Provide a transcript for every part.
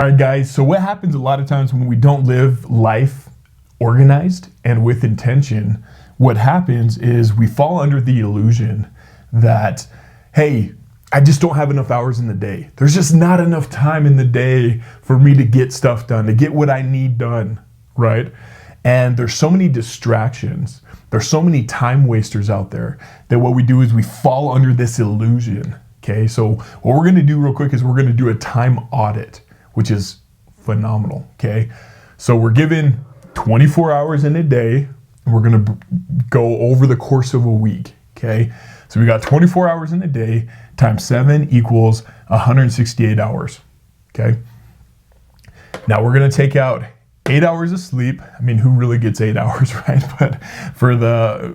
All right, guys, so what happens a lot of times when we don't live life organized and with intention, what happens is we fall under the illusion that, hey, I just don't have enough hours in the day. There's just not enough time in the day for me to get stuff done, to get what I need done, right? And there's so many distractions. There's so many time wasters out there that what we do is we fall under this illusion, okay? So what we're gonna do real quick is we're gonna do a time audit, which is phenomenal, okay? So we're given 24 hours in a day, and we're gonna go over the course of a week, okay? So we got 24 hours in a day times 7 equals 168 hours, okay? Now we're gonna take out 8 hours of sleep. I mean, who really gets 8 hours, right? But for the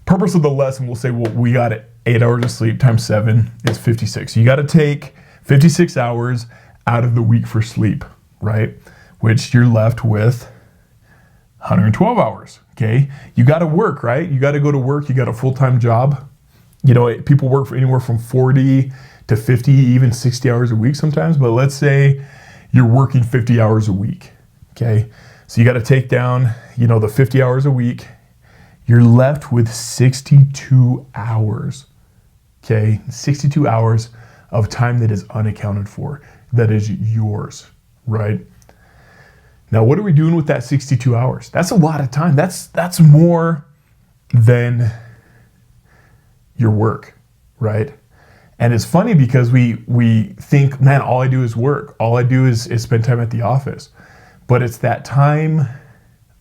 purpose of the lesson, we'll say, well, we got 8 hours of sleep times 7 is 56. So you gotta take 56 hours out of the week for sleep, right? Which you're left with 112 hours, okay? You gotta work, right? You gotta go to work, you got a full-time job. You know, people work for anywhere from 40 to 50, even 60 hours a week sometimes, but let's say you're working 50 hours a week, okay? So you gotta take down, you know, the 50 hours a week. You're left with 62 hours, okay? 62 hours of time that is unaccounted for, that is yours, right? Now, what are we doing with that 62 hours? That's a lot of time. That's more than your work, right? And it's funny because we think, man, all I do is work. All I do is spend time at the office. But it's that time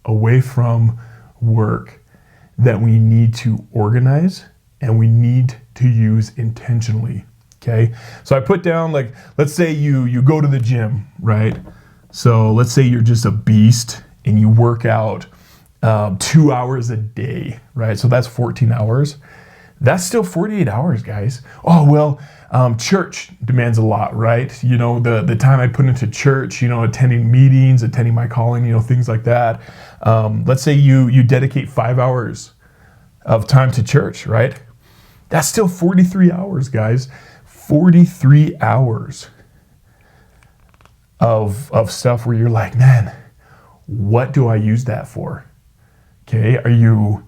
away from work that we need to organize and we need to use intentionally, okay? So I put down, like, let's say you go to the gym, right? So let's say you're just a beast and you work out 2 hours a day, right? So that's 14 hours. That's still 48 hours, guys. Oh, well, church demands a lot, right? You know, the time I put into church, you know, attending meetings, attending my calling, you know, things like that. Let's say you dedicate 5 hours of time to church, right? That's still 43 hours, guys. 43 hours of stuff where you're like, man, what do I use that for? Okay, are you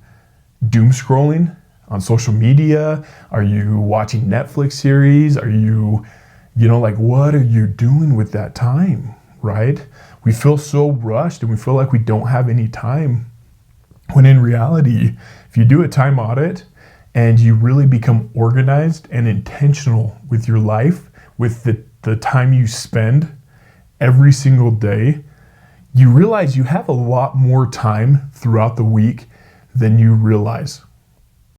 doom scrolling on social media? Are you watching Netflix series? Are you know, like, what are you doing with that time, right? We feel so rushed and we feel like we don't have any time, when in reality, if you do a time audit and you really become organized and intentional with your life, with the time you spend every single day, you realize you have a lot more time throughout the week than you realize.